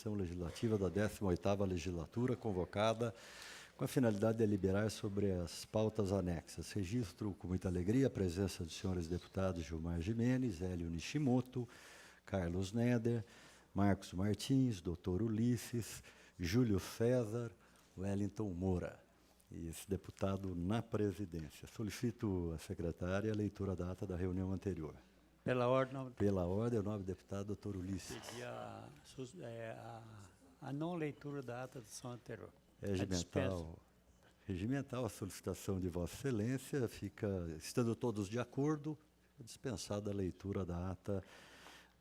sessão legislativa da 18ª legislatura, convocada com a finalidade de deliberar sobre as pautas anexas. Registro com muita alegria a presença dos senhores deputados Gilmar Gimenez, Hélio Nishimoto, Carlos Neder, Marcos Martins, doutor Ulisses, Júlio César, Wellington Moura. E esse deputado na presidência. Solicito à secretária a leitura da ata da reunião anterior. Pela ordem. Pela ordem, o nobre deputado, doutor Ulisses. Pedi a não leitura da ata da sessão anterior. Regimental, a solicitação de Vossa Excelência, estando todos de acordo, dispensada a leitura da ata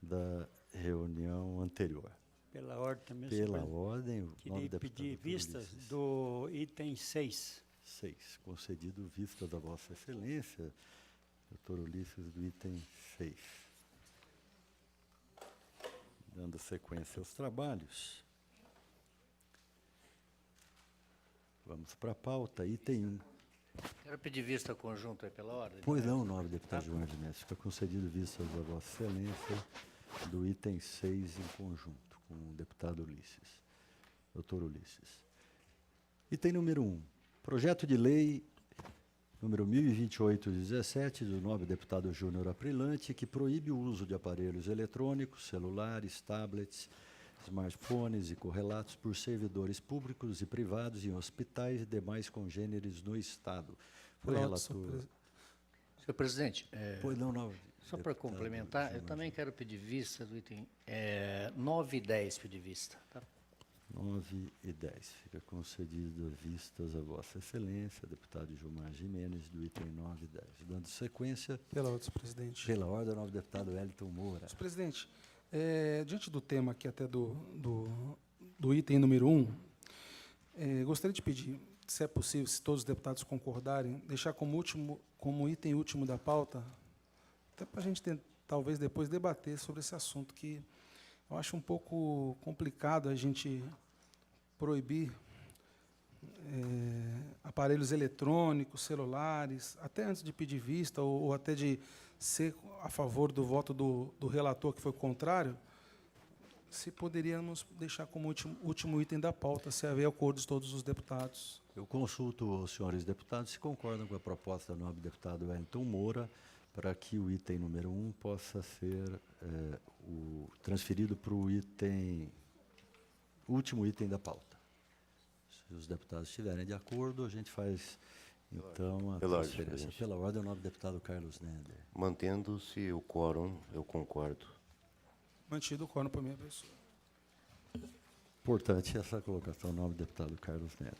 da reunião anterior. Pela ordem também. Pela ordem, o queria pedir vistas do item 6. 6. Concedido vistas a Vossa Excelência, doutor Ulisses, do item 6. Dando sequência aos trabalhos. Vamos para a pauta, item 1. Quero pedir vista conjunta pela ordem. Pois não, nobre deputado Gilmar Gimenez. Fica concedido vistas a Vossa Excelência do item 6 em conjunto, com o deputado Ulisses, doutor Ulisses. Item número 1. Projeto de lei número 1028/17, do nobre deputado Júnior Aprilante, que proíbe o uso de aparelhos eletrônicos, celulares, tablets, smartphones e correlatos por servidores públicos e privados em hospitais e demais congêneres no Estado. Foi relator. Senhor presidente, Pois não, só para complementar, eu também quero pedir vista do item 9 e 10, pedir vista. Tá? 9 e 10. Fica concedido vistas a Vossa Excelência, deputado Gilmar Gimenez, do item 9 e 10. Dando sequência. Pela ordem, senhor presidente. Pela ordem, o nobre deputado Wellington Moura. Senhor presidente, diante do tema aqui até do item número 1, gostaria de pedir, se é possível, se todos os deputados concordarem, deixar como item último da pauta, até para a gente talvez depois debater sobre esse assunto, que eu acho um pouco complicado a gente proibir aparelhos eletrônicos, celulares, até antes de pedir vista, ou até de ser a favor do voto do relator, que foi contrário, se poderíamos deixar como último item da pauta, se haver acordo de todos os deputados. Eu consulto os senhores deputados se concordam com a proposta do nobre deputado Wellington Moura, para que o item número 1 possa ser transferido para o último item da pauta. Se os deputados estiverem de acordo, a gente faz, então, a transferência. Pela ordem, o nobre deputado Carlos Neder. Mantendo-se o quórum, eu concordo. Mantido o quórum por minha pessoa. Importante essa colocação, nobre deputado Carlos Neder.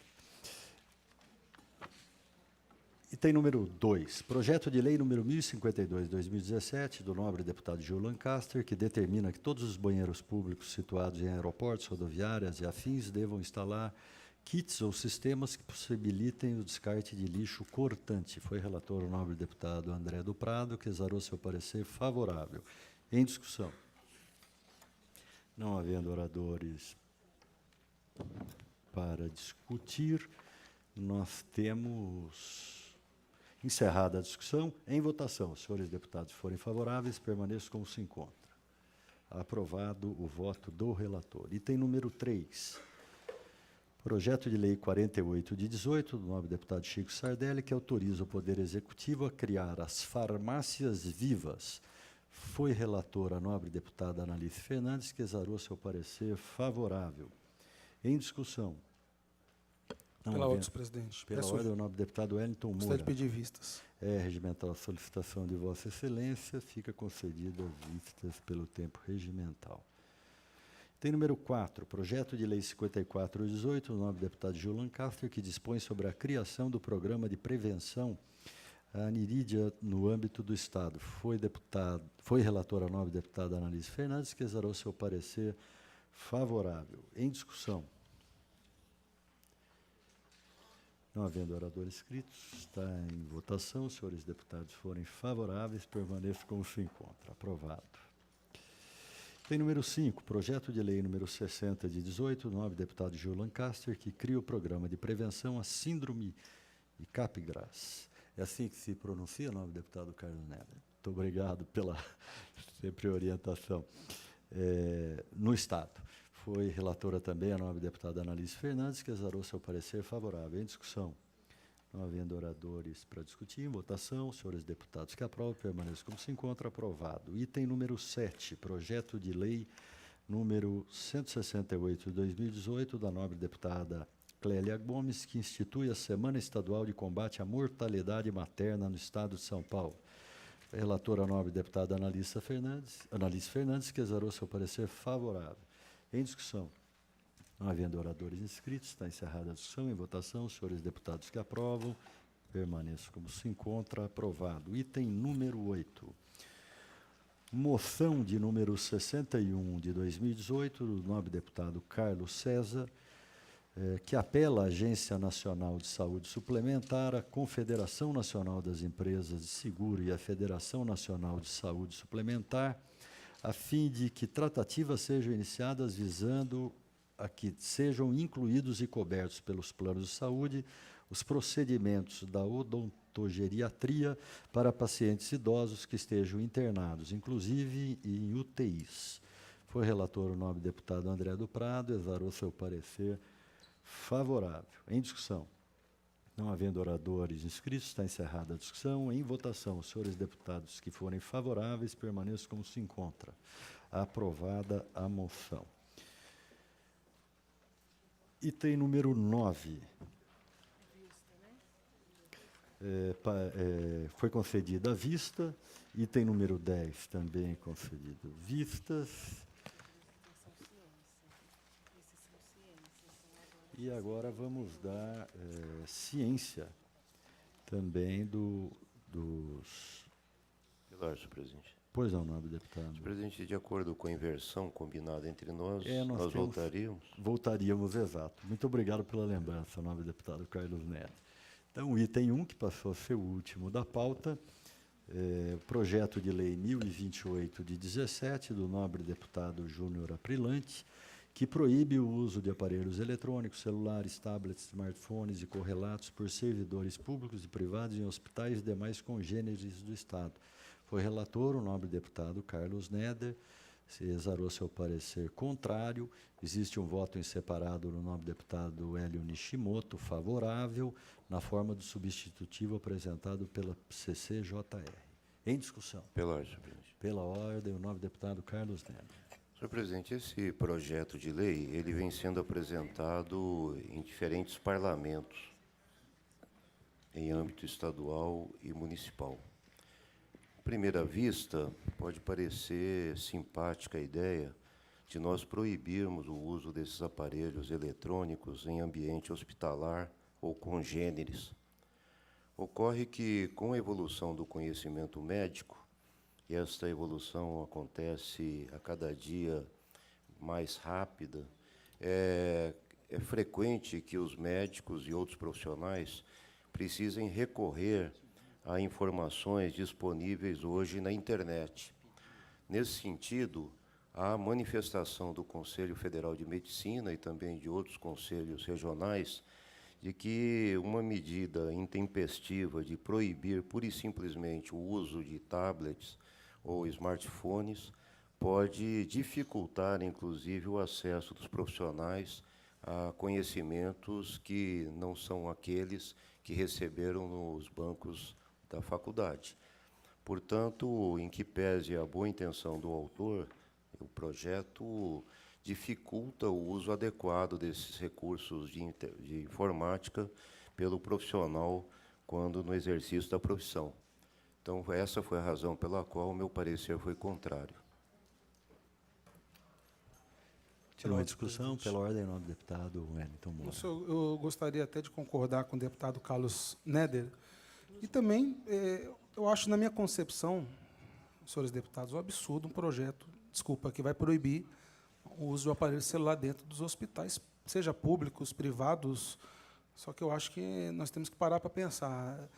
Item número 2, projeto de lei número 1052/2017, do nobre deputado Gil Lancaster, que determina que todos os banheiros públicos situados em aeroportos, rodoviárias e afins devam instalar kits ou sistemas que possibilitem o descarte de lixo cortante. Foi relator o nobre deputado André do Prado, que exarou seu parecer favorável. Em discussão. Não havendo oradores para discutir, nós temos encerrada a discussão. Em votação, os senhores deputados forem favoráveis, permaneçam como se encontra. Aprovado o voto do relator. Item número 3. Projeto de lei 48/18, do nobre deputado Chico Sardelli, que autoriza o Poder Executivo a criar as farmácias vivas. Foi relator a nobre deputada Analice Fernandes, que exarou seu parecer favorável. Em discussão. Pela ordem, senhor presidente. Pela ordem, o nobre deputado Wellington Moura. Gostaria de pedir vistas. Regimental a solicitação de Vossa Excelência, fica concedida vistas pelo tempo regimental. Item número 4, projeto de lei 54/18, do nobre deputado Gil Lancaster, que dispõe sobre a criação do programa de prevenção à anerídia no âmbito do Estado. Foi relator a nobre deputada Analice Fernandes, que exarou seu parecer favorável. Em discussão. Não havendo oradores inscritos, está em votação. Os senhores deputados forem favoráveis, permaneçam como se encontra. Aprovado. Item número 5, projeto de lei número 60/18, do nobre deputado Gil Lancaster, que cria o programa de prevenção à síndrome de Capgras. É assim que se pronuncia, nobre deputado Carlos Neder? Muito obrigado pela sempre orientação. No Estado. Foi relatora também a nobre deputada Analice Fernandes, que exarou seu parecer favorável. Em discussão. Não havendo oradores para discutir, em votação, os senhores deputados que aprovam, permaneçam como se encontra. Aprovado. Item número 7, projeto de lei número 168 de 2018, da nobre deputada Clélia Gomes, que institui a Semana Estadual de Combate à Mortalidade Materna no Estado de São Paulo. Relatora a nobre deputada Analice Fernandes, que exarou seu parecer favorável. Em discussão. Não havendo oradores inscritos, está encerrada a discussão. Em votação, os senhores deputados que aprovam, permaneçam como se encontra. Aprovado. Item número 8. Moção de número 61 de 2018, do nobre deputado Carlos César, que apela à Agência Nacional de Saúde Suplementar, à Confederação Nacional das Empresas de Seguro e à Federação Nacional de Saúde Suplementar, a fim de que tratativas sejam iniciadas visando a que sejam incluídos e cobertos pelos planos de saúde os procedimentos da odontogeriatria para pacientes idosos que estejam internados, inclusive em UTIs. Foi relator o nobre deputado André do Prado, exarou seu parecer favorável. Em discussão. Não havendo oradores inscritos, está encerrada a discussão. Em votação, os senhores deputados que forem favoráveis, permaneçam como se encontra. Aprovada a moção. Item número 9. Foi concedida a vista. Item número 10, também concedido vistas. E agora vamos dar ciência também dos... Pelo senhor presidente. Pois não, nobre deputado. Senhor presidente, de acordo com a inversão combinada entre nós, nós voltaríamos? Voltaríamos, exato. Muito obrigado pela lembrança, nobre deputado Carlos Neto. Então, o item 1, que passou a ser o último da pauta, o projeto de lei 1028 de 17, do nobre deputado Júnior Aprilante, que proíbe o uso de aparelhos eletrônicos, celulares, tablets, smartphones e correlatos por servidores públicos e privados em hospitais e demais congêneres do Estado. Foi relator o nobre deputado Carlos Neder, se exarou seu parecer contrário. Existe um voto em separado no nobre deputado Hélio Nishimoto, favorável, na forma do substitutivo apresentado pela CCJR. Em discussão. Pela ordem, senhor presidente. Pela ordem, o nobre deputado Carlos Neder. Senhor presidente, esse projeto de lei, ele vem sendo apresentado em diferentes parlamentos, em âmbito estadual e municipal. À primeira vista, pode parecer simpática a ideia de nós proibirmos o uso desses aparelhos eletrônicos em ambiente hospitalar ou congêneres. Ocorre que, com a evolução do conhecimento médico, e esta evolução acontece a cada dia mais rápida, é frequente que os médicos e outros profissionais precisem recorrer a informações disponíveis hoje na internet. Nesse sentido, a manifestação do Conselho Federal de Medicina e também de outros conselhos regionais de que uma medida intempestiva de proibir pura e simplesmente o uso de tablets ou smartphones pode dificultar, inclusive, o acesso dos profissionais a conhecimentos que não são aqueles que receberam nos bancos da faculdade. Portanto, em que pese a boa intenção do autor, o projeto dificulta o uso adequado desses recursos de informática pelo profissional quando no exercício da profissão. Então, essa foi a razão pela qual o meu parecer foi contrário. Tirou a discussão, pela ordem, o nobre deputado Wellington Moura. Eu gostaria até de concordar com o deputado Carlos Neder. E também, eu acho, na minha concepção, senhores deputados, um absurdo um projeto, desculpa, que vai proibir o uso do aparelho celular dentro dos hospitais, seja públicos, privados. Só que eu acho que nós temos que parar para pensar.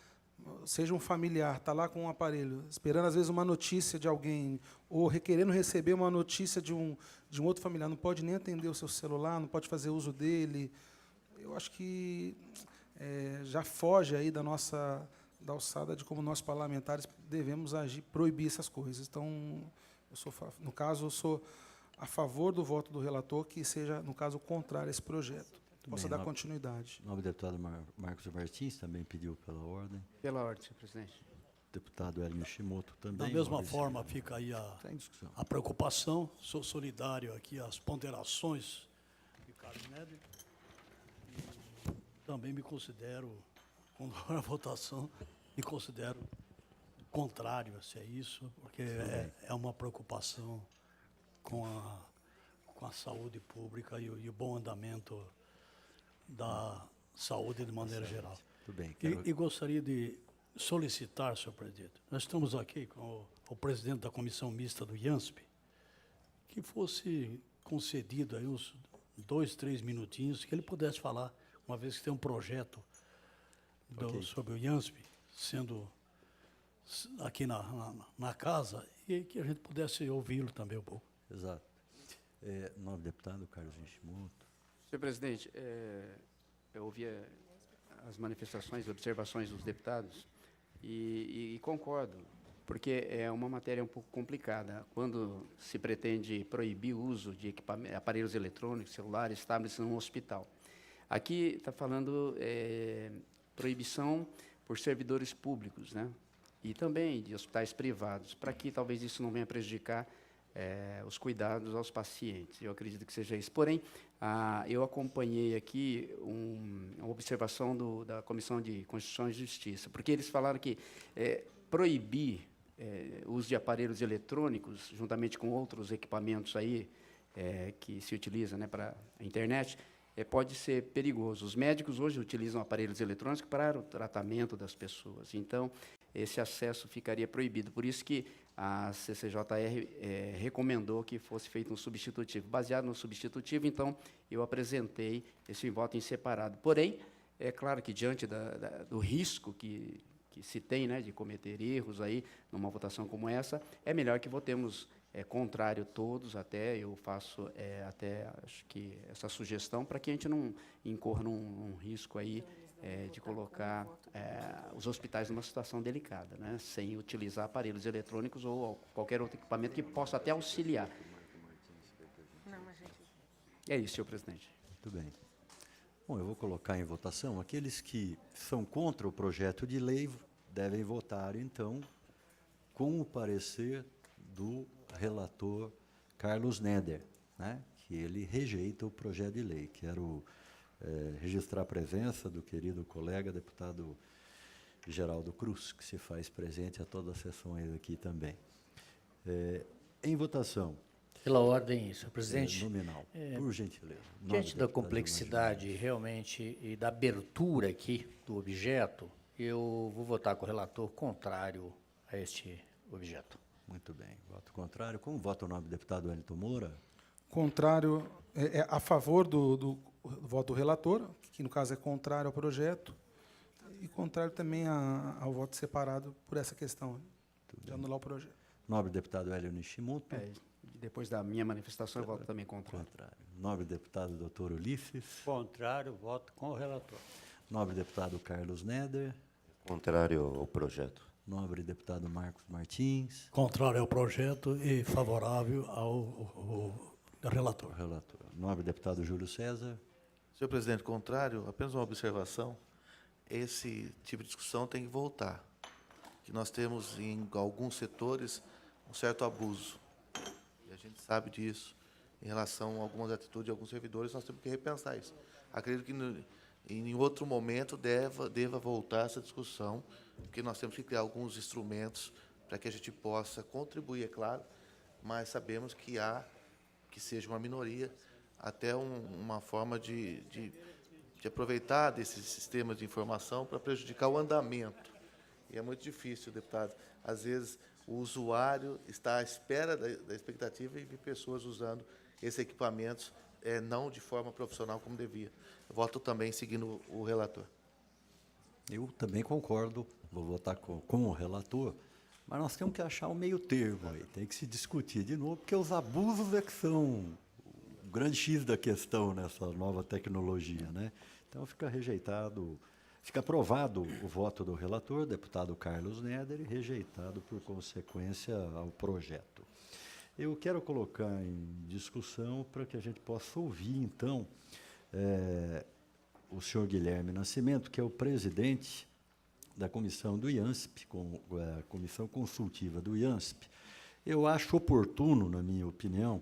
Seja um familiar, está lá com um aparelho, esperando, às vezes, uma notícia de alguém, ou requerendo receber uma notícia de um outro familiar, não pode nem atender o seu celular, não pode fazer uso dele. Eu acho que já foge aí da alçada de como nós, parlamentares, devemos agir, proibir essas coisas. Então, no caso, eu sou a favor do voto do relator, que seja, no caso, contrário a esse projeto. Possa bem, dar no- continuidade. O nobre deputado Marcos Martins também pediu pela ordem. Pela ordem, senhor presidente. Deputado Hélio Nishimoto também. Da mesma nobre forma, fica aí Está em discussão. a preocupação. Sou solidário aqui às ponderações de Carlos Neves. E também me considero, quando for a votação, me considero contrário, se é isso, porque é uma preocupação com a saúde pública e o bom andamento da saúde de maneira geral. Tudo bem. E gostaria de solicitar, senhor presidente, nós estamos aqui com o presidente da comissão mista do IANSP, que fosse concedido aí uns 2, 3 minutinhos, que ele pudesse falar, uma vez que tem um projeto sobre o IANSP sendo aqui na casa, e que a gente pudesse ouvi-lo também um pouco. Exato. Nobre deputado Carlos Nishimoto. Senhor presidente, eu ouvi as manifestações e observações dos deputados e concordo, porque é uma matéria um pouco complicada. Quando se pretende proibir o uso de aparelhos eletrônicos, celulares, tablets num hospital. Aqui está falando proibição por servidores públicos, né? E também de hospitais privados, para que talvez isso não venha prejudicar os cuidados aos pacientes. Eu acredito que seja isso. Porém, eu acompanhei aqui uma observação da Comissão de Constituição e Justiça, porque eles falaram que proibir o uso de aparelhos eletrônicos, juntamente com outros equipamentos aí, que se utilizam, né, para a internet, pode ser perigoso. Os médicos hoje utilizam aparelhos eletrônicos para o tratamento das pessoas. Então, esse acesso ficaria proibido. Por isso que a CCJR recomendou que fosse feito um substitutivo. Baseado no substitutivo, então, eu apresentei esse voto em separado. Porém, é claro que, diante do risco que se tem, né, de cometer erros aí numa votação como essa, é melhor que votemos contrário todos, até eu faço acho que essa sugestão, para que a gente não incorra num risco aí de colocar os hospitais numa situação delicada, né, sem utilizar aparelhos eletrônicos ou qualquer outro equipamento que possa até auxiliar. É isso, senhor presidente. Muito bem. Bom, eu vou colocar em votação. Aqueles que são contra o projeto de lei devem votar, então, com o parecer do relator Carlos Neder, né, que ele rejeita o projeto de lei. Quero registrar a presença do querido colega deputado Geraldo Cruz, que se faz presente a todas as sessões aqui também. Em votação. Pela ordem, senhor presidente. Nominal, por gentileza. Diante da complexidade realmente e da abertura aqui do objeto, eu vou votar com o relator contrário a este objeto. Muito bem. Voto contrário. Como vota o nobre deputado Wellington Moura? Contrário, a favor do voto do relator, que no caso é contrário ao projeto, e contrário também ao voto separado por essa questão, de anular o projeto. Nobre deputado Hélio Nishimoto. Depois da minha manifestação, eu voto também contrário. Nobre deputado doutor Ulisses. Contrário, voto com o relator. Nobre deputado Carlos Neder. Contrário ao projeto. Nobre deputado Marcos Martins. Contrário ao projeto e favorável ao relator. Nobre deputado Júlio César. Senhor presidente, contrário, apenas uma observação. Esse tipo de discussão tem que voltar. Que nós temos, em alguns setores, um certo abuso. E a gente sabe disso. Em relação a algumas atitudes de alguns servidores, nós temos que repensar isso. Acredito que em outro momento deva voltar essa discussão, porque nós temos que criar alguns instrumentos para que a gente possa contribuir, é claro, mas sabemos que há, que seja uma minoria, até uma forma de aproveitar desses sistemas de informação para prejudicar o andamento. E é muito difícil, deputado. Às vezes, o usuário está à espera da expectativa e de pessoas usando esses equipamentos não de forma profissional como devia. Eu voto também seguindo o relator. Eu também concordo, vou votar com o relator, mas nós temos que achar um meio termo aí, tem que se discutir de novo, porque os abusos é que são o grande X da questão nessa nova tecnologia, né? Então fica rejeitado, fica aprovado o voto do relator, deputado Carlos Neder, e rejeitado por consequência ao projeto. Eu quero colocar em discussão para que a gente possa ouvir, então, o senhor Guilherme Nascimento, que é o presidente da comissão do IANSP, a comissão consultiva do IANSP. Eu acho oportuno, na minha opinião,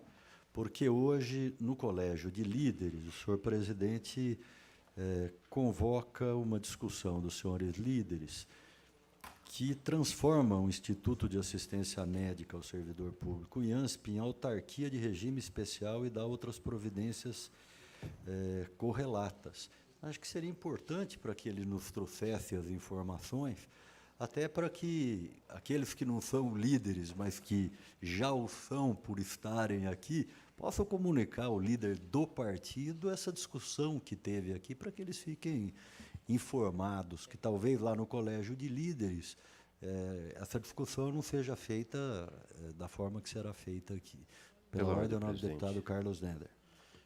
porque hoje, no Colégio de Líderes, o senhor presidente convoca uma discussão dos senhores líderes que transforma o Instituto de Assistência Médica ao Servidor Público, o IANSP, em autarquia de regime especial e dá outras providências correlatas. Acho que seria importante para que ele nos trouxesse as informações, até para que aqueles que não são líderes, mas que já o são por estarem aqui, possam comunicar ao líder do partido essa discussão que teve aqui, para que eles fiquem informados, que talvez lá no Colégio de Líderes essa discussão não seja feita da forma que será feita aqui. Pela ordem, o nobre deputado Carlos Neder.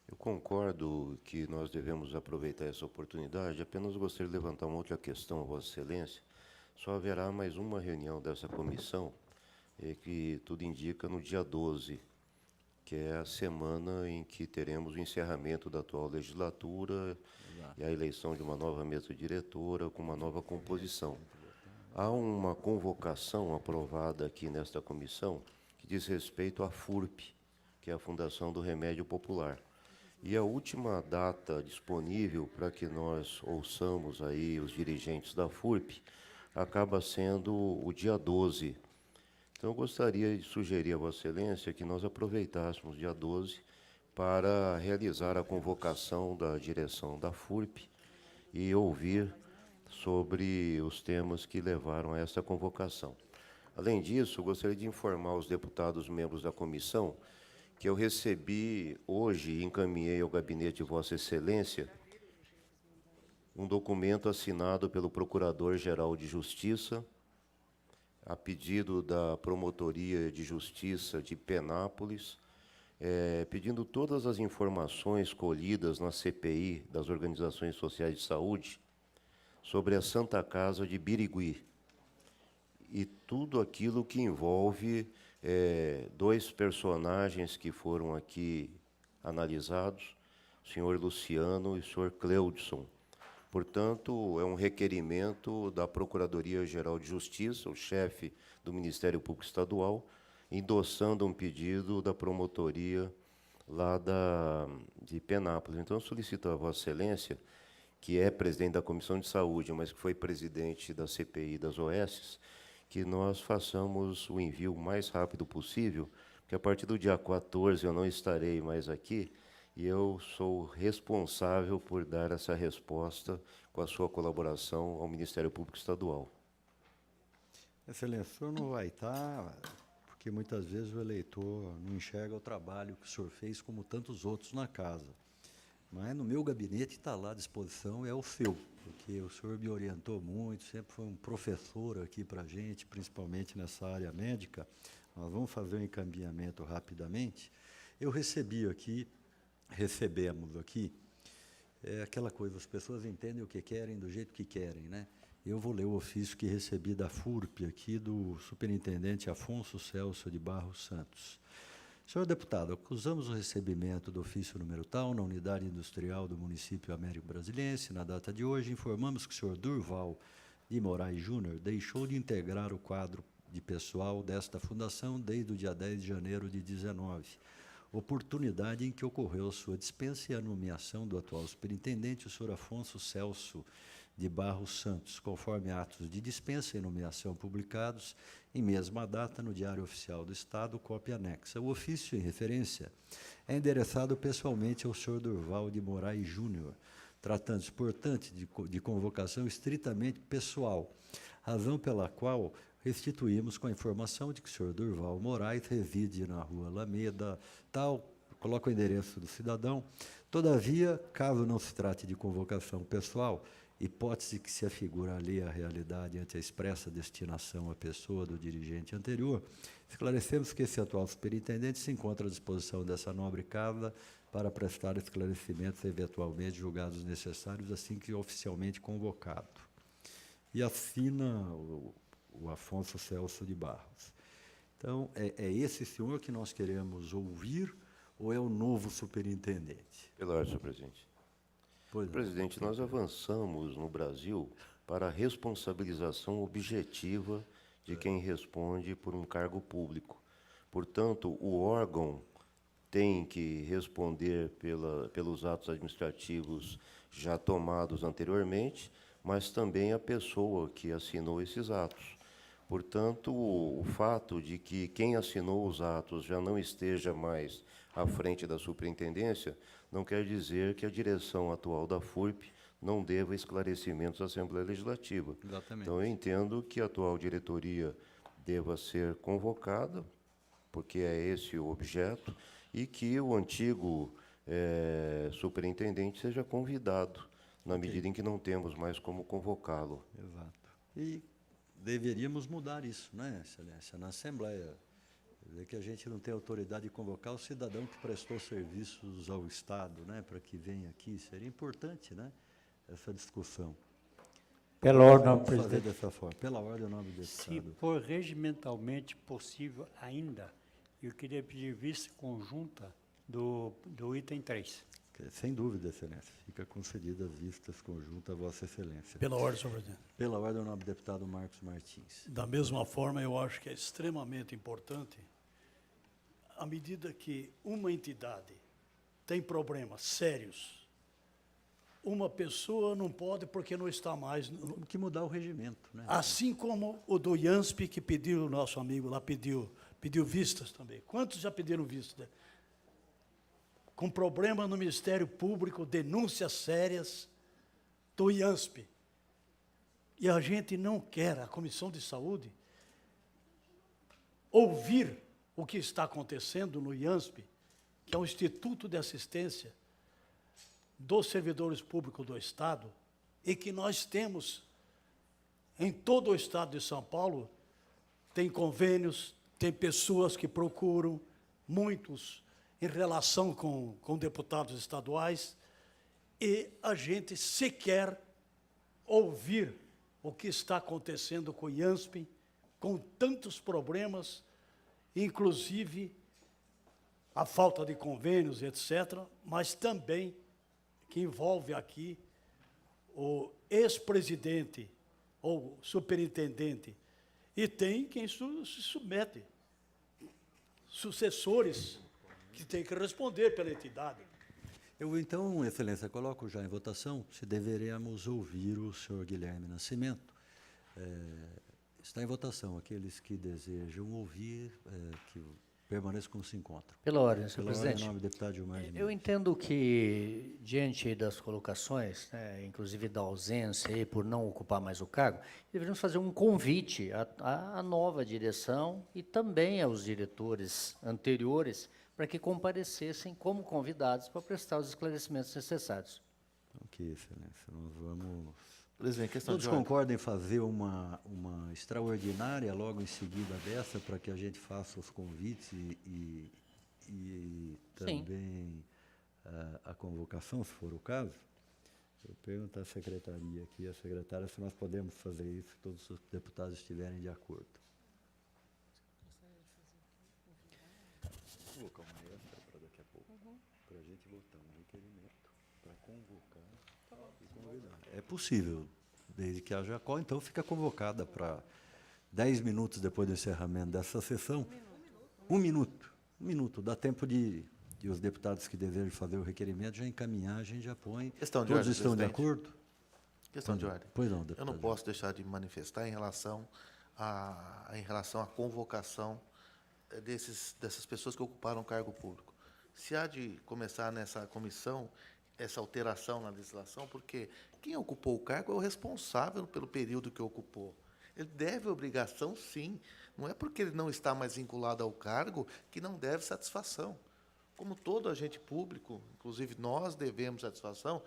Eu concordo que nós devemos aproveitar essa oportunidade. Apenas gostaria de levantar uma outra questão, Vossa Excelência. Só haverá mais uma reunião dessa comissão, que tudo indica no dia 12, que é a semana em que teremos o encerramento da atual legislatura e a eleição de uma nova mesa diretora com uma nova composição. Há uma convocação aprovada aqui nesta comissão que diz respeito à FURP, que é a Fundação do Remédio Popular. E a última data disponível para que nós ouçamos aí os dirigentes da FURP acaba sendo o dia 12. Então, eu gostaria de sugerir a Vossa Excelência que nós aproveitássemos o dia 12 para realizar a convocação da direção da FURP e ouvir sobre os temas que levaram a essa convocação. Além disso, eu gostaria de informar os deputados membros da comissão que eu recebi hoje e encaminhei ao gabinete de Vossa Excelência um documento assinado pelo Procurador-Geral de Justiça, a pedido da Promotoria de Justiça de Penápolis, pedindo todas as informações colhidas na CPI das Organizações Sociais de Saúde sobre a Santa Casa de Birigui e tudo aquilo que envolve dois personagens que foram aqui analisados, o senhor Luciano e o senhor Cleudson. Portanto, é um requerimento da Procuradoria-Geral de Justiça, o chefe do Ministério Público Estadual, endossando um pedido da promotoria lá de Penápolis. Então, eu solicito a Vossa Excelência, que é presidente da Comissão de Saúde, mas que foi presidente da CPI das OS, que nós façamos o envio o mais rápido possível, porque a partir do dia 14 eu não estarei mais aqui, e eu sou responsável por dar essa resposta com a sua colaboração ao Ministério Público Estadual. Excelência, o senhor não vai estar, porque muitas vezes o eleitor não enxerga o trabalho que o senhor fez, como tantos outros na casa. Mas no meu gabinete está lá à disposição, é o seu, porque o senhor me orientou muito, sempre foi um professor aqui para a gente, principalmente nessa área médica. Nós vamos fazer um encaminhamento rapidamente. Eu recebemos aqui, aquela coisa, as pessoas entendem o que querem do jeito que querem, né? Eu vou ler o ofício que recebi da FURP aqui, do superintendente Afonso Celso de Barros Santos. Senhor deputado, acusamos o recebimento do ofício número tal na unidade industrial do município Américo Brasiliense. Na data de hoje, informamos que o senhor Durval de Moraes Júnior deixou de integrar o quadro de pessoal desta fundação desde o dia 10 de janeiro de 19, oportunidade em que ocorreu sua dispensa e a nomeação do atual superintendente, o senhor Afonso Celso de Barros Santos, conforme atos de dispensa e nomeação publicados em mesma data no Diário Oficial do Estado, cópia anexa. O ofício em referência é endereçado pessoalmente ao senhor Durval de Moraes Júnior, tratando-se, portanto, de convocação estritamente pessoal, razão pela qual restituímos com a informação de que o senhor Durval Moraes reside na rua Alameda, tal, coloca o endereço do cidadão. Todavia, caso não se trate de convocação pessoal, hipótese que se afigura ali a realidade ante a expressa destinação à pessoa do dirigente anterior, esclarecemos que esse atual superintendente se encontra à disposição dessa nobre casa para prestar esclarecimentos eventualmente julgados necessários, assim que oficialmente convocado. E assina o Afonso Celso de Barros. Então, é esse senhor que nós queremos ouvir ou é o novo superintendente? Pela ordem, senhor presidente. Pois não. Presidente, nós avançamos no Brasil para a responsabilização objetiva de quem responde por um cargo público. Portanto, o órgão tem que responder pelos atos administrativos já tomados anteriormente, mas também a pessoa que assinou esses atos. Portanto, o fato de que quem assinou os atos já não esteja mais à frente da superintendência não quer dizer que a direção atual da FURP não deva esclarecimentos à Assembleia Legislativa. Exatamente. Então, eu entendo que a atual diretoria deva ser convocada, porque é esse o objeto, e que o antigo superintendente seja convidado, na medida em que não temos mais como convocá-lo. Exato. E deveríamos mudar isso, né, Excelência, na Assembleia. Quer dizer que a gente não tem autoridade de convocar o cidadão que prestou serviços ao Estado, né, para que venha aqui. Seria importante, né, essa discussão. Pela ordem, Vamos fazer presidente. dessa forma. Pela ordem, o nome do Se deputado. for regimentalmente possível ainda, eu queria pedir vista conjunta do item 3. Sem dúvida, Excelência. Fica concedida vistas conjuntas a Vossa Excelência. Pela ordem, senhor presidente. Pela ordem, o nome do deputado Marcos Martins. Da mesma forma, eu acho que é extremamente importante, à medida que uma entidade tem problemas sérios, uma pessoa não pode porque não está mais. Temos que mudar o regimento, né? Assim como o do IANSP, que pediu, o nosso amigo lá pediu vistas também. Quantos já pediram vistas? Com problema no Ministério Público, denúncias sérias do IANSP. E a gente não quer, a Comissão de Saúde, ouvir o que está acontecendo no IANSP, que é o Instituto de Assistência dos Servidores Públicos do Estado, e que nós temos em todo o Estado de São Paulo, tem convênios, tem pessoas que procuram, muitos em relação com deputados estaduais, e a gente sequer ouvir o que está acontecendo com o IANSP, com tantos problemas, inclusive a falta de convênios, etc., mas também que envolve aqui o ex-presidente ou superintendente, e tem quem se submete, sucessores que têm que responder pela entidade. Eu, então, Excelência, coloco já em votação se deveremos ouvir o senhor Guilherme Nascimento. Está em votação. Aqueles que desejam ouvir, que permaneçam como se encontram. Pela ordem, senhor Pela ordem, presidente. em nome do deputado Gilmar de Eu Menezes. entendo que, diante das colocações, né, inclusive da ausência e por não ocupar mais o cargo, deveríamos fazer um convite à nova direção e também aos diretores anteriores para que comparecessem como convidados para prestar os esclarecimentos necessários. Ok, Excelência. Nós vamos... Presidente, questão Todos de ordem. concordam em fazer uma extraordinária logo em seguida dessa, para que a gente faça os convites e também a convocação, se for o caso? Eu pergunto à secretaria aqui, à secretária, se nós podemos fazer isso, se todos os deputados estiverem de acordo. Vou colocar uma extra para daqui a pouco, para a gente votar um requerimento para convocar e convidar. É possível, desde que haja qual, então fica convocada para 10 minutos depois do encerramento dessa sessão. Um minuto, dá tempo de os deputados que desejam fazer o requerimento já encaminhar, a gente já põe. Questão de Todos ordem, estão de presidente. acordo? Questão de ordem. Pois não, Eu deputado. não posso deixar de manifestar em relação à convocação dessas pessoas que ocuparam cargo público. Se há de começar nessa comissão essa alteração na legislação, porque quem ocupou o cargo é o responsável pelo período que ocupou. Ele deve obrigação, sim. Não é porque ele não está mais vinculado ao cargo que não deve satisfação. Como todo agente público, inclusive nós devemos satisfação,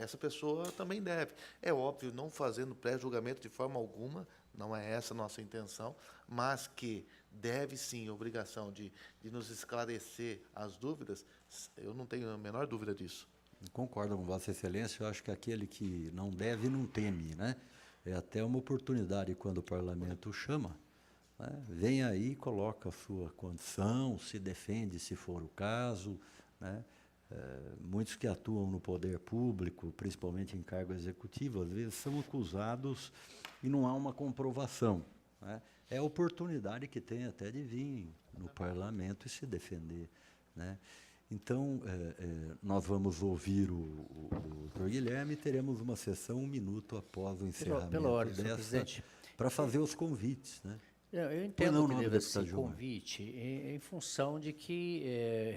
essa pessoa também deve. É óbvio, não fazendo pré-julgamento de forma alguma, não é essa a nossa intenção, mas que deve sim, obrigação de nos esclarecer as dúvidas, eu não tenho a menor dúvida disso. Concordo com Vossa Excelência, eu acho que aquele que não deve não teme, né? É até uma oportunidade, quando o parlamento chama, né? Vem aí, coloca a sua condição, se defende se for o caso, né? Muitos que atuam no poder público, principalmente em cargo executivo, às vezes são acusados e não há uma comprovação, né? É a oportunidade que tem até de vir no parlamento e se defender, né? Então, nós vamos ouvir o doutor Guilherme e teremos uma sessão 1 minuto após o encerramento Pela ordem, senhor dessa, presidente. para fazer os convites, né? Eu entendo não, que não, deva deputado ser Gilmar. convite em função de que,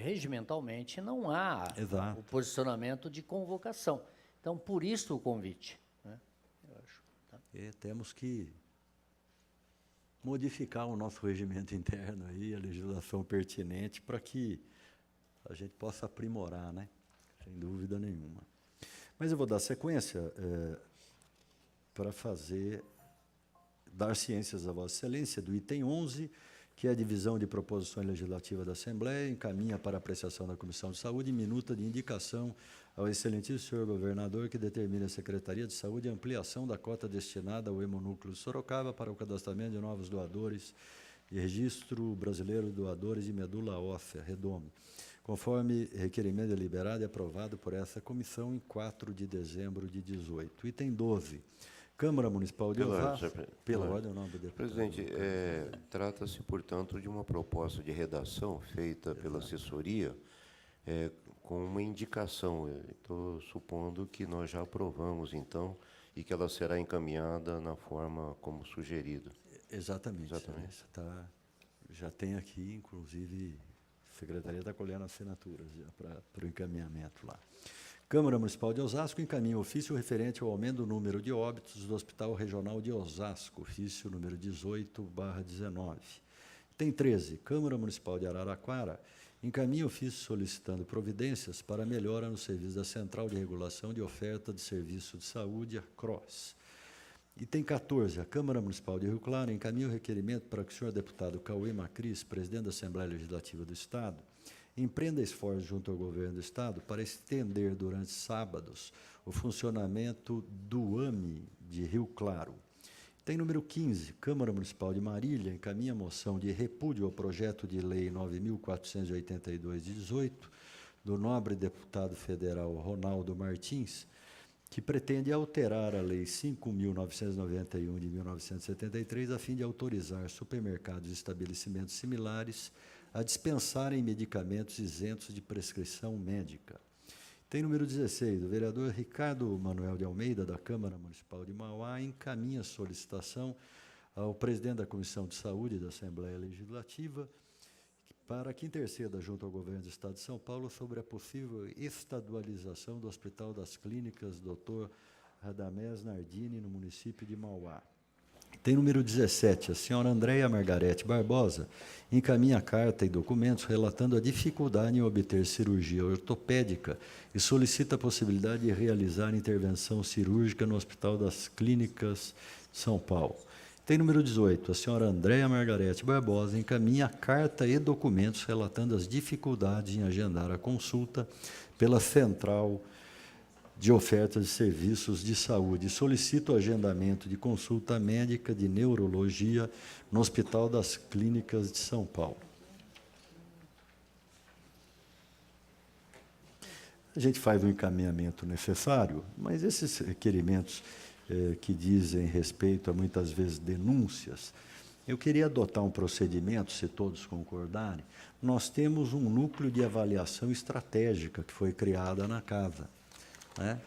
regimentalmente, não há Exato. o posicionamento de convocação. Então, por isso o convite, né? Eu acho, tá? E temos que modificar o nosso regimento interno aí, a legislação pertinente, para que a gente possa aprimorar, né? Sem dúvida nenhuma. Mas eu vou dar sequência para dar ciências a Vossa Excelência do item 11, que é a divisão de proposições legislativas da Assembleia, encaminha para apreciação da Comissão de Saúde, minuta de indicação ao excelentíssimo senhor governador, que determina a Secretaria de Saúde a ampliação da cota destinada ao Hemonúcleo de Sorocaba para o cadastramento de novos doadores e registro brasileiro de doadores de medula óssea, REDOME, conforme requerimento deliberado e aprovado por essa comissão em 4 de dezembro de 2018. Item 12. Câmara Municipal de Osasco. Pela ordem, o nome do deputado. Presidente, trata-se, portanto, de uma proposta de redação feita pela assessoria com uma indicação. Estou supondo que nós já aprovamos, então, e que ela será encaminhada na forma como sugerido. Exatamente. Exatamente. Já tem aqui, inclusive, a Secretaria está colhendo assinaturas para o encaminhamento lá. Câmara Municipal de Osasco encaminha ofício referente ao aumento do número de óbitos do Hospital Regional de Osasco, ofício número 18/19. Tem 13. Câmara Municipal de Araraquara encaminha ofício solicitando providências para melhora no serviço da Central de Regulação de Oferta de Serviço de Saúde, a CROSS. Item 14. A Câmara Municipal de Rio Claro encaminha o requerimento para que o senhor deputado Cauê Macris, presidente da Assembleia Legislativa do Estado, empreenda esforços junto ao governo do Estado para estender durante sábados o funcionamento do AME de Rio Claro. Tem número 15, Câmara Municipal de Marília encaminha moção de repúdio ao projeto de lei 9.482 de 18, do nobre deputado federal Ronaldo Martins, que pretende alterar a Lei 5.991 de 1973, a fim de autorizar supermercados e estabelecimentos similares a dispensarem medicamentos isentos de prescrição médica. Tem número 16, o vereador Ricardo Manuel de Almeida, da Câmara Municipal de Mauá, encaminha solicitação ao presidente da Comissão de Saúde da Assembleia Legislativa para que interceda junto ao governo do Estado de São Paulo sobre a possível estadualização do Hospital das Clínicas Dr. Radamés Nardini, no município de Mauá. Tem número 17, a senhora Andréia Margarete Barbosa encaminha carta e documentos relatando a dificuldade em obter cirurgia ortopédica e solicita a possibilidade de realizar intervenção cirúrgica no Hospital das Clínicas de São Paulo. Tem número 18, a senhora Andréia Margarete Barbosa encaminha carta e documentos relatando as dificuldades em agendar a consulta pela Central de Oferta de Serviços de Saúde. Solicita o agendamento de consulta médica de neurologia no Hospital das Clínicas de São Paulo. A gente faz o encaminhamento necessário, mas esses requerimentos que dizem respeito a, muitas vezes, denúncias, eu queria adotar um procedimento, se todos concordarem. Nós temos um núcleo de avaliação estratégica que foi criada na casa, né?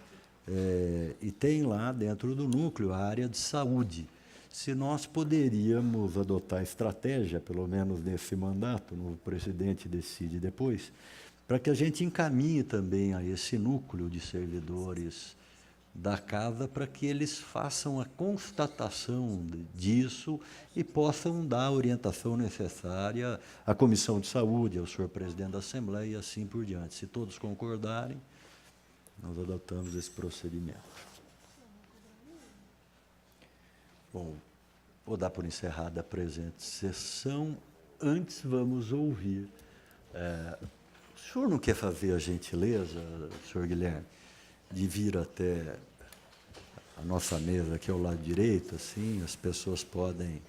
E tem lá dentro do núcleo a área de saúde. Se nós poderíamos adotar estratégia, pelo menos nesse mandato, o presidente decide depois, para que a gente encaminhe também a esse núcleo de servidores da casa para que eles façam a constatação disso e possam dar a orientação necessária à Comissão de Saúde, ao senhor presidente da Assembleia e assim por diante. Se todos concordarem, nós adotamos esse procedimento. Bom, vou dar por encerrada a presente sessão. Antes, vamos ouvir. O senhor não quer fazer a gentileza, senhor Guilherme, de vir até a nossa mesa aqui ao lado direito, assim, as pessoas podem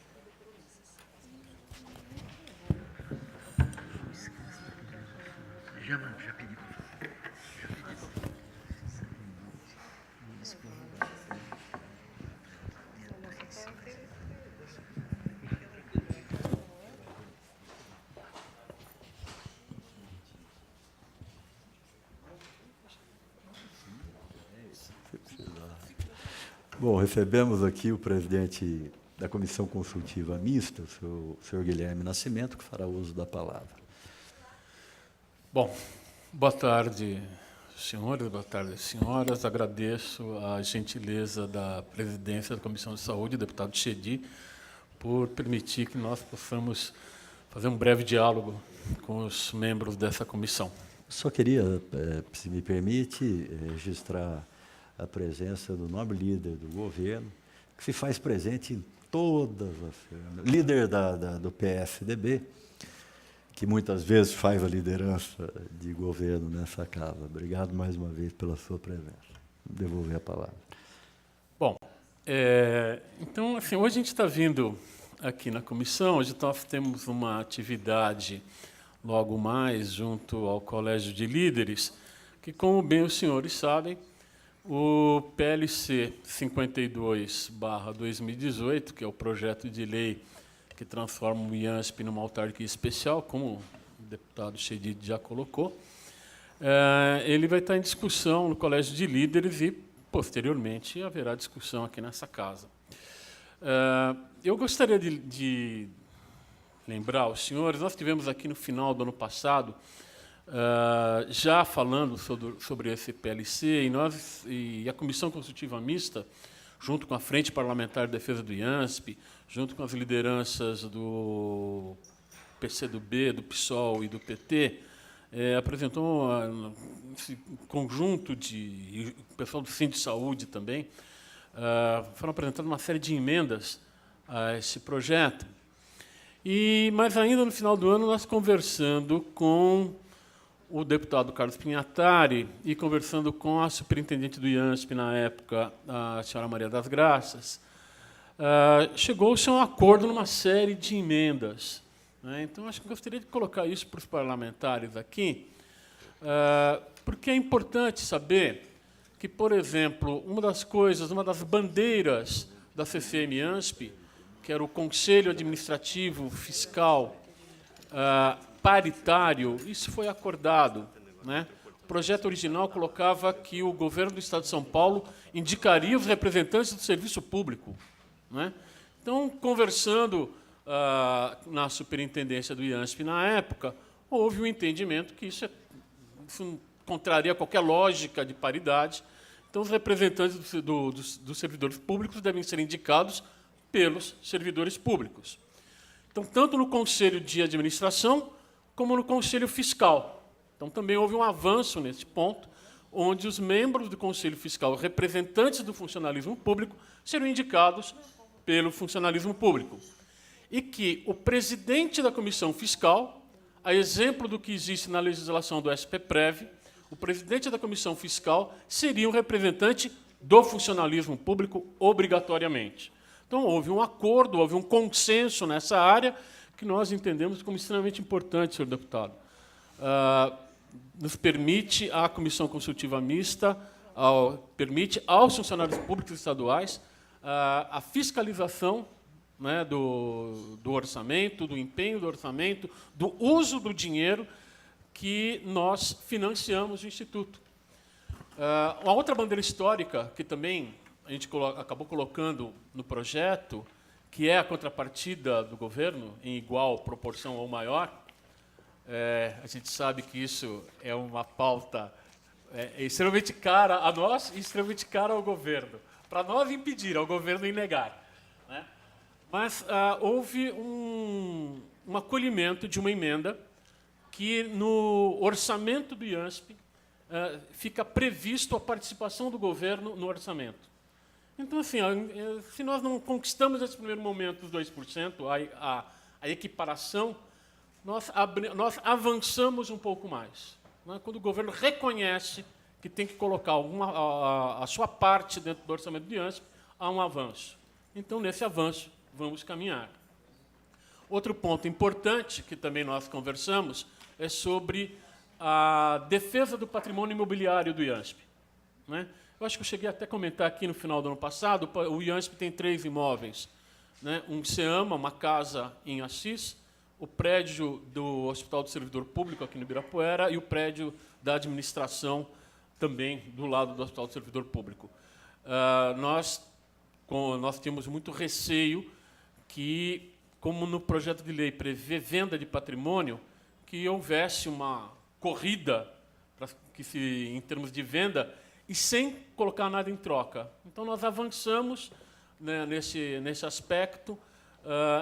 Bom, recebemos aqui o presidente da Comissão Consultiva Mista, o senhor Guilherme Nascimento, que fará uso da palavra. Bom, boa tarde, senhores, boa tarde, senhoras. Agradeço a gentileza da presidência da Comissão de Saúde, deputado Chedi, por permitir que nós possamos fazer um breve diálogo com os membros dessa comissão. Só queria, se me permite, registrar a presença do nobre líder do governo, que se faz presente em todas as... Líder do PSDB, que muitas vezes faz a liderança de governo nessa casa. Obrigado mais uma vez pela sua presença. Vou devolver a palavra. Bom, então, assim, hoje a gente está vindo aqui na comissão, hoje nós temos uma atividade logo mais junto ao Colégio de Líderes, que, como bem os senhores sabem, o PLC 52/2018, que é o projeto de lei que transforma o IANSP numa autarquia especial, como o deputado Chedi já colocou, ele vai estar em discussão no Colégio de Líderes e, posteriormente, haverá discussão aqui nessa casa. Eu gostaria de lembrar aos senhores, nós tivemos aqui no final do ano passado, já falando sobre esse PLC, e a Comissão Consultiva Mista, junto com a Frente Parlamentar de Defesa do IANSP, junto com as lideranças do PCdoB, do PSOL e do PT, apresentou esse conjunto de... o pessoal do Centro de Saúde também, foram apresentando uma série de emendas a esse projeto. Mas ainda no final do ano, nós conversando com o deputado Carlos Pinhatari e conversando com a superintendente do IANSP na época, a senhora Maria das Graças, chegou-se a um acordo numa série de emendas, né? Então, acho que gostaria de colocar isso para os parlamentares aqui, porque é importante saber que, por exemplo, uma das bandeiras da CCM-IANSP, que era o Conselho Administrativo Fiscal paritário, isso foi acordado, né? O projeto original colocava que o governo do Estado de São Paulo indicaria os representantes do serviço público, né? Então, conversando na superintendência do IANSP na época, houve um entendimento que isso contraria qualquer lógica de paridade. Então, os representantes dos servidores públicos devem ser indicados pelos servidores públicos. Então, tanto no Conselho de Administração como no Conselho Fiscal. Então, também houve um avanço nesse ponto, onde os membros do Conselho Fiscal, representantes do funcionalismo público, serão indicados pelo funcionalismo público. E que o presidente da Comissão Fiscal, a exemplo do que existe na legislação do SPPREV, o presidente da Comissão Fiscal seria um representante do funcionalismo público obrigatoriamente. Então, houve um acordo, houve um consenso nessa área que nós entendemos como extremamente importante, senhor deputado. Nos permite, a Comissão Consultiva Mista, permite aos funcionários públicos estaduais a fiscalização, né, do orçamento, do empenho do orçamento, do uso do dinheiro que nós financiamos o Instituto. Uma outra bandeira histórica que também a gente acabou colocando no projeto, que é a contrapartida do governo, em igual proporção ou maior, a gente sabe que isso é uma pauta extremamente cara a nós e extremamente cara ao governo. Para nós impedir, ao governo em negar, né? Mas houve um acolhimento de uma emenda que, no orçamento do IANSP, fica previsto a participação do governo no orçamento. Então, assim, se nós não conquistamos nesse primeiro momento os 2%, a equiparação, nós avançamos um pouco mais, né? Quando o governo reconhece que tem que colocar a sua parte dentro do orçamento do IANSP, há um avanço. Então, nesse avanço, vamos caminhar. Outro ponto importante que também nós conversamos é sobre a defesa do patrimônio imobiliário do IANSP, né? Eu acho que eu cheguei até a comentar aqui no final do ano passado, o IANSP tem 3 imóveis, né? Um SEAMA, uma casa em Assis, o prédio do Hospital do Servidor Público, aqui no Ibirapuera, e o prédio da administração, também do lado do Hospital do Servidor Público. Nós nós tínhamos muito receio que, como no projeto de lei prevê venda de patrimônio, que houvesse uma corrida em termos de venda e sem colocar nada em troca. Então, nós avançamos, né, nesse aspecto,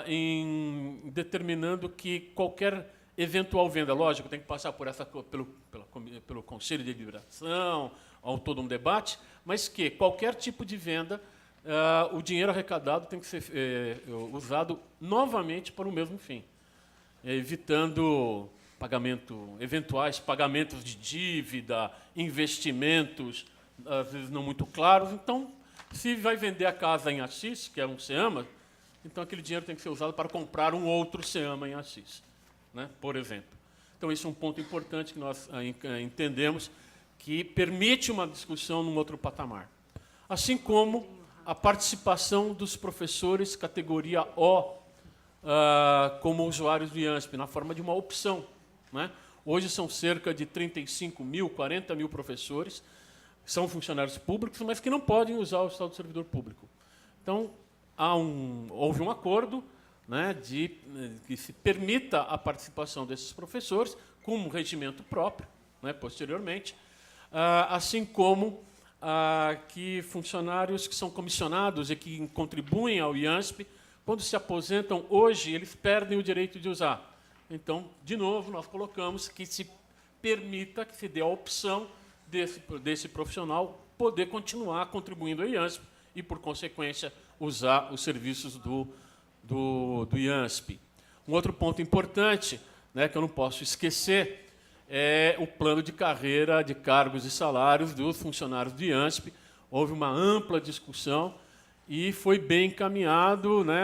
em determinando que qualquer eventual venda, lógico, tem que passar pelo Conselho de Deliberação, todo um debate, mas que qualquer tipo de venda, o dinheiro arrecadado tem que ser usado novamente para o mesmo fim, evitando eventuais pagamentos de dívida, investimentos, às vezes não muito claros. Então, se vai vender a casa em Assis, que é um SEAMA, então aquele dinheiro tem que ser usado para comprar um outro SEAMA em Assis, né, por exemplo. Então, esse é um ponto importante que nós entendemos, que permite uma discussão num outro patamar. Assim como a participação dos professores categoria O como usuários do IANSP, na forma de uma opção, né? Hoje são cerca de 35 mil, 40 mil professores, são funcionários públicos, mas que não podem usar o Estado do Servidor Público. Então, houve um acordo, né, que se permita a participação desses professores com um regimento próprio, né, posteriormente, assim como que funcionários que são comissionados e que contribuem ao IANSP, quando se aposentam hoje, eles perdem o direito de usar. Então, de novo, nós colocamos que se permita, que se dê a opção desse profissional poder continuar contribuindo ao IANSP e, por consequência, usar os serviços do IANSP. Um outro ponto importante, né, que eu não posso esquecer, é o plano de carreira de cargos e salários dos funcionários do IANSP. Houve uma ampla discussão e foi bem encaminhado, né,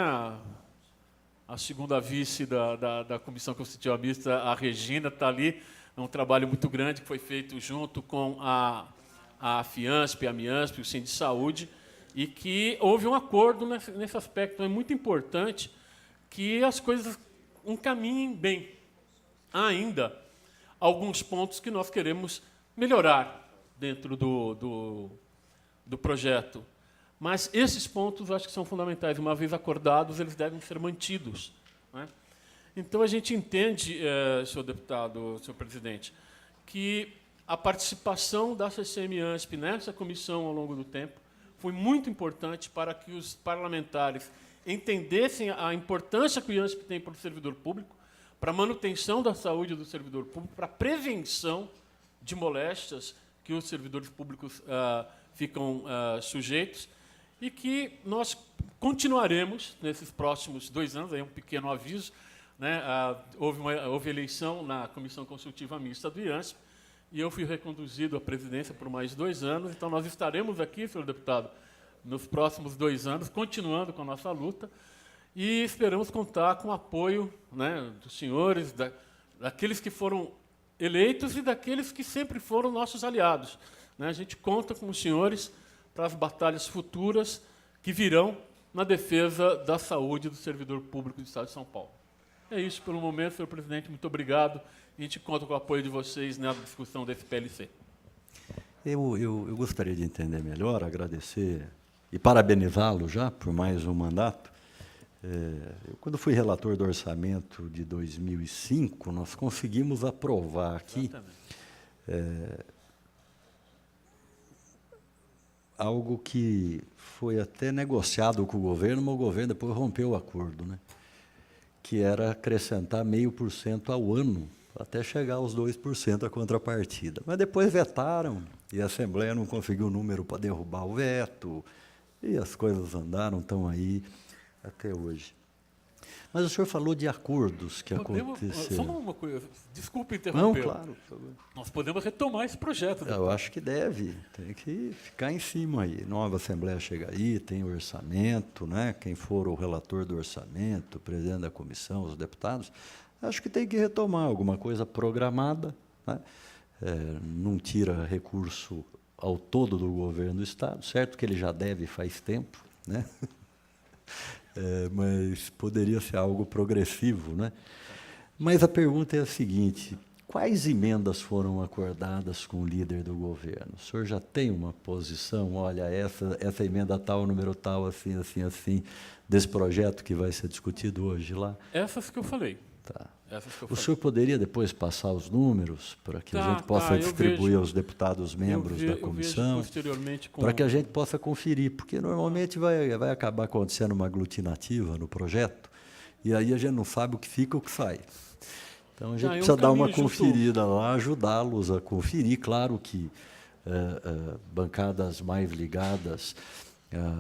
a segunda vice da Comissão Constitutiva Mista, a Regina, está ali. É um trabalho muito grande que foi feito junto com a FIANSP, a MIANSP, o Sindi Saúde, e que houve um acordo nesse aspecto. É muito importante que as coisas encaminhem bem. Há ainda alguns pontos que nós queremos melhorar dentro do projeto. Mas esses pontos acho que são fundamentais. Uma vez acordados, eles devem ser mantidos, né? Então, a gente entende, senhor deputado, senhor presidente, que a participação da CCM-IANSP nessa comissão ao longo do tempo foi muito importante para que os parlamentares entendessem a importância que o IANSP tem para o servidor público, para a manutenção da saúde do servidor público, para a prevenção de moléstias que os servidores públicos ficam sujeitos, e que nós continuaremos nesses próximos 2 anos, aí um pequeno aviso, né? Houve eleição na Comissão Consultiva Mista do IANSP, e eu fui reconduzido à presidência por mais 2 anos, então nós estaremos aqui, senhor deputado, nos próximos 2 anos, continuando com a nossa luta, e esperamos contar com o apoio, né, dos senhores, daqueles que foram eleitos e daqueles que sempre foram nossos aliados, né? A gente conta com os senhores para as batalhas futuras que virão na defesa da saúde do servidor público do Estado de São Paulo. É isso pelo momento, senhor presidente. Muito obrigado. A gente conta com o apoio de vocês na discussão desse PLC. Eu gostaria de entender melhor, agradecer e parabenizá-lo já por mais um mandato. Quando fui relator do orçamento de 2005, nós conseguimos aprovar aqui algo que foi até negociado com o governo, mas o governo depois rompeu o acordo, né? Que era acrescentar 0,5% ao ano, até chegar aos 2% a contrapartida. Mas depois vetaram, e a Assembleia não conseguiu o número para derrubar o veto, e as coisas andaram, estão aí até hoje. Mas o senhor falou de acordos que aconteceram. Só uma coisa, desculpe interromper. Não, claro, por favor. Nós podemos retomar esse projeto. Eu acho que deve, tem que ficar em cima aí. Nova Assembleia chega aí, tem o orçamento, né? Quem for o relator do orçamento, o presidente da comissão, os deputados, acho que tem que retomar alguma coisa programada, né? Não tira recurso ao todo do governo do Estado, certo que ele já deve faz tempo, né? Mas poderia ser algo progressivo, né? Mas a pergunta é a seguinte: quais emendas foram acordadas com o líder do governo? O senhor já tem uma posição, olha, essa emenda tal, número tal, assim, assim, assim, desse projeto que vai ser discutido hoje lá? Essas que eu falei. Tá. Essas que eu O falei. senhor poderia depois passar os números para que a Tá, gente possa tá, eu distribuir vejo. aos deputados membros da Eu vejo comissão, posteriormente com... para que a gente possa conferir, porque normalmente vai acabar acontecendo uma aglutinativa no projeto, e aí a gente não sabe o que fica e o que sai. Então, a gente é um precisa dar uma caminho junto. conferida lá, ajudá-los a conferir. Claro que bancadas mais ligadas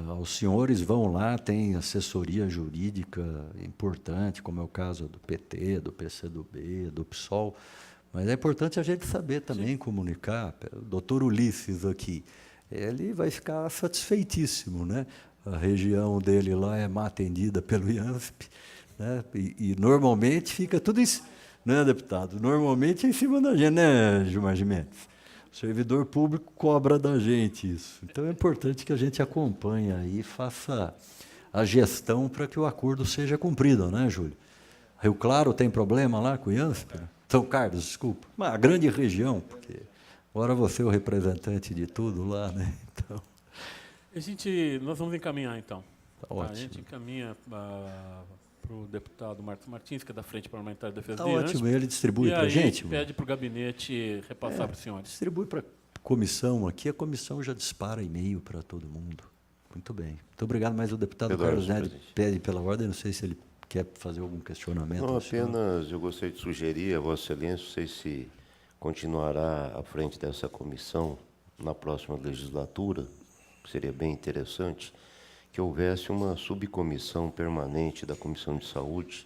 aos senhores vão lá, tem assessoria jurídica importante, como é o caso do PT, do PCdoB, do PSOL, mas é importante a gente saber também comunicar. O doutor Ulisses aqui, ele vai ficar satisfeitíssimo, né? A região dele lá é má atendida pelo IANSP, né? E normalmente fica tudo isso, né, deputado? Normalmente é em cima da gente, né, Gilmar Gimenez? O servidor público cobra da gente isso. Então é importante que a gente acompanhe aí, faça a gestão para que o acordo seja cumprido, né, Júlio? Rio Claro tem problema lá com o IANSP? São Carlos, desculpa. Mas a grande região, porque agora você é o representante de tudo lá, né? Então, Nós vamos encaminhar, então. tá A ótimo. gente encaminha para o deputado Marcos Martins, que é da Frente Parlamentar de Defesa Tá do IANSP, ótimo, ele distribui e para a aí gente? pede para o gabinete repassar para os senhores. Distribui para a comissão aqui, a comissão já dispara e-mail para todo mundo. Muito bem. Muito obrigado, mas o deputado Pela Carlos ordem, Neri presidente. pede pela ordem, não sei se ele quer fazer algum questionamento. Não, ao senhor. apenas eu gostaria de sugerir a Vossa Excelência, não sei se continuará à frente dessa comissão na próxima legislatura, que seria bem interessante, que houvesse uma subcomissão permanente da Comissão de Saúde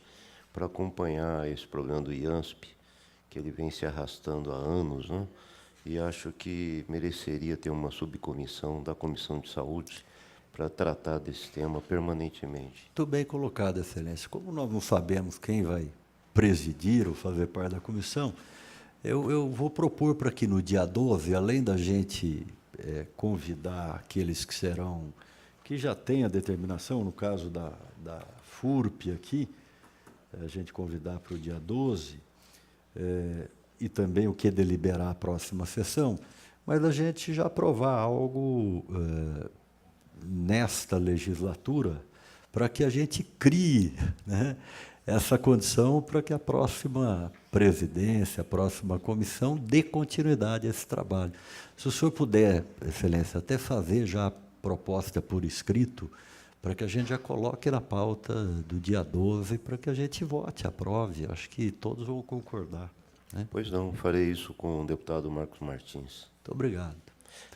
para acompanhar esse problema do IANSP, que ele vem se arrastando há anos, né? E acho que mereceria ter uma subcomissão da Comissão de Saúde para tratar desse tema permanentemente. Muito bem colocado, Excelência. Como nós não sabemos quem vai presidir ou fazer parte da comissão, eu vou propor para que no dia 12, além da gente convidar aqueles que serão, que já têm a determinação, no caso da FURP aqui, a gente convidar para o dia 12, e também o que deliberar a próxima sessão, mas a gente já aprovar algo nesta legislatura para que a gente crie, né, essa condição para que a próxima presidência, a próxima comissão dê continuidade a esse trabalho. Se o senhor puder, Excelência, até fazer já a proposta por escrito, para que a gente já coloque na pauta do dia 12, para que a gente vote, aprove. Acho que todos vão concordar, né? Pois não, farei isso com o deputado Marcos Martins. Muito obrigado.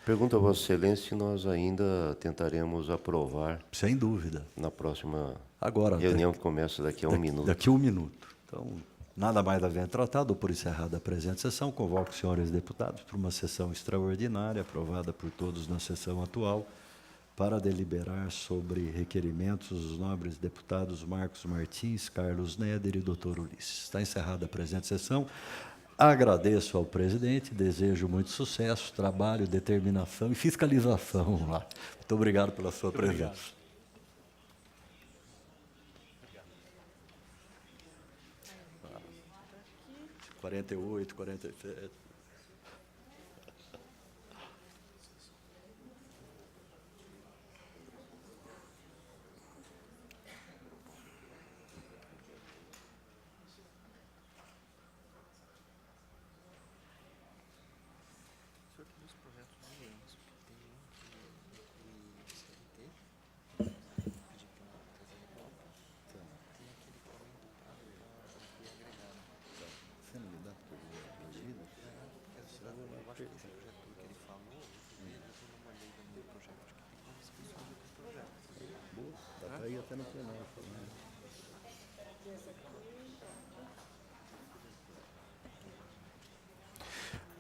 Pergunto a Vossa Excelência se nós ainda tentaremos aprovar Sem dúvida. na próxima Agora, reunião que começa daqui a um minuto. Daqui a um minuto. Então, nada mais havendo tratado, por encerrada a presente sessão, convoco os senhores deputados para uma sessão extraordinária, aprovada por todos na sessão atual, para deliberar sobre requerimentos dos nobres deputados Marcos Martins, Carlos Neder e Dr. Ulisses. Está encerrada a presente sessão. Agradeço ao presidente, desejo muito sucesso, trabalho, determinação e fiscalização lá. Muito obrigado pela sua presença. 48, 47.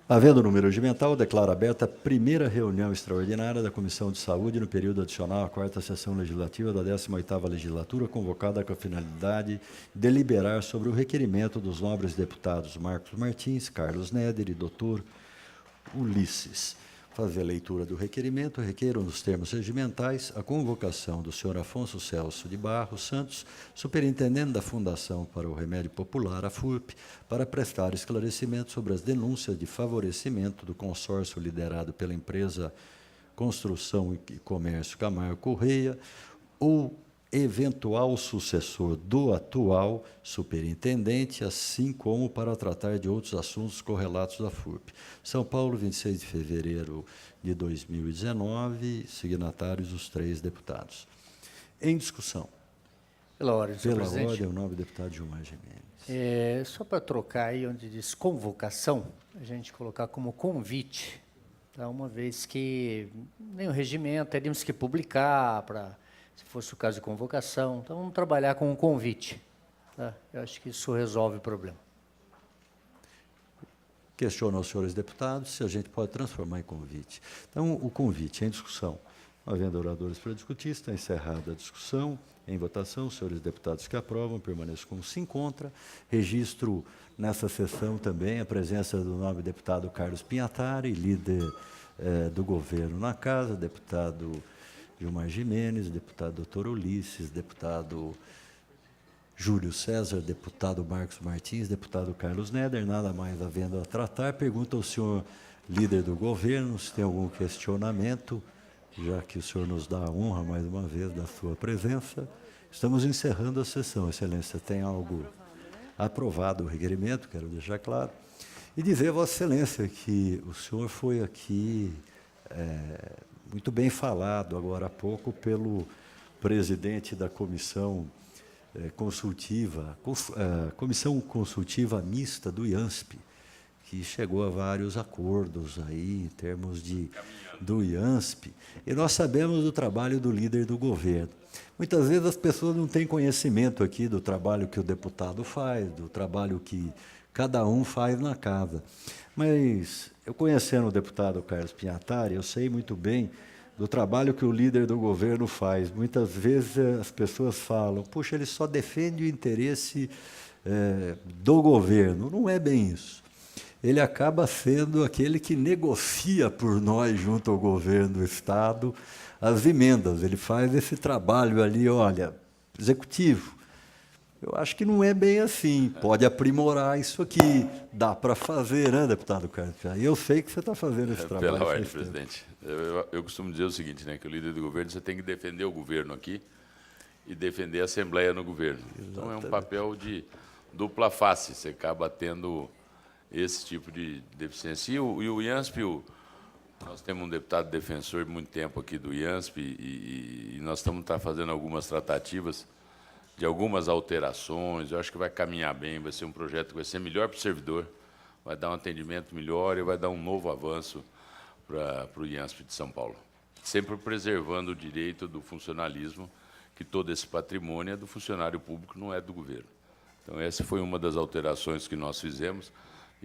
Havendo número regimental, declaro aberta a primeira reunião extraordinária da Comissão de Saúde no período adicional à quarta sessão legislativa da 18ª legislatura, convocada com a finalidade de deliberar sobre o requerimento dos nobres deputados Marcos Martins, Carlos Neder e Dr. Ulisses. fazer a leitura do requerimento. Requeiro, nos termos regimentais, a convocação do senhor Afonso Celso de Barros Santos, superintendente da Fundação para o Remédio Popular, a FURP, para prestar esclarecimento sobre as denúncias de favorecimento do consórcio liderado pela empresa Construção e Comércio Camargo Correia, ou eventual sucessor do atual superintendente, assim como para tratar de outros assuntos correlatos à FURP. São Paulo, 26 de fevereiro de 2019, signatários os 3 deputados. Em discussão. Pela ordem, senhor Pela presidente. ordem, o nome do deputado Gilmar Gimenez. Só para trocar aí onde diz convocação, a gente colocar como convite, tá? Uma vez que nem o regimento, teríamos que publicar para, se fosse o caso de convocação. Então, vamos trabalhar com um convite. Tá? Eu acho que isso resolve o problema. Questiono aos senhores deputados se a gente pode transformar em convite. Então, o convite em discussão. Havendo oradores para discutir, está encerrada a discussão. Em votação, os senhores deputados que aprovam permaneçam como se encontra. Registro nessa sessão também a presença do nobre deputado Carlos Pinhatari, líder do governo na casa, deputado Gilmar Gimenez, deputado doutor Ulisses, deputado Júlio César, deputado Marcos Martins, deputado Carlos Neder. Nada mais havendo a tratar. Pergunta ao senhor líder do governo se tem algum questionamento, já que o senhor nos dá a honra, mais uma vez, da sua presença. Estamos encerrando a sessão. Excelência, tem algo aprovado o requerimento, quero deixar claro. E dizer a Vossa Excelência que o senhor foi aqui muito bem falado agora há pouco pelo presidente da comissão consultiva, comissão consultiva mista do IANSP, que chegou a vários acordos aí em termos do IANSP, e nós sabemos do trabalho do líder do governo. Muitas vezes as pessoas não têm conhecimento aqui do trabalho que o deputado faz, do trabalho que cada um faz na casa. Mas, eu conhecendo o deputado Carlos Pinhatari, eu sei muito bem do trabalho que o líder do governo faz. Muitas vezes as pessoas falam, puxa, ele só defende o interesse do governo. Não é bem isso. Ele acaba sendo aquele que negocia por nós, junto ao governo do Estado, as emendas. Ele faz esse trabalho ali, olha, executivo. Eu acho que não é bem assim. Pode aprimorar isso aqui. Dá para fazer, né, deputado Carlos? E eu sei que você está fazendo esse trabalho. Pela ordem, presidente. Eu costumo dizer o seguinte, né, que o líder do governo, você tem que defender o governo aqui e defender a Assembleia no governo. Exatamente. Então, é um papel de dupla face. Você acaba tendo esse tipo de deficiência. E o IANSP, nós temos um deputado defensor de muito tempo aqui do IANSP e nós estamos fazendo algumas tratativas de algumas alterações. Eu acho que vai caminhar bem, vai ser um projeto que vai ser melhor para o servidor, vai dar um atendimento melhor e vai dar um novo avanço para o IANSP de São Paulo. Sempre preservando o direito do funcionalismo, que todo esse patrimônio é do funcionário público, não é do governo. Então, essa foi uma das alterações que nós fizemos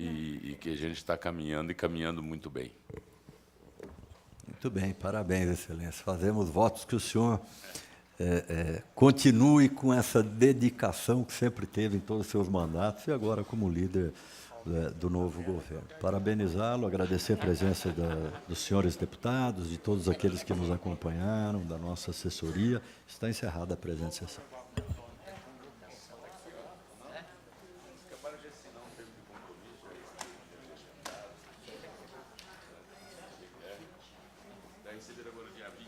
e que a gente está caminhando e caminhando muito bem. Muito bem, parabéns, Excelência. Fazemos votos que o senhor continue com essa dedicação que sempre teve em todos os seus mandatos e agora como líder do novo governo. Parabenizá-lo, agradecer a presença dos senhores deputados, de todos aqueles que nos acompanharam, da nossa assessoria. Está encerrada a presente sessão. Receber agora dia 20,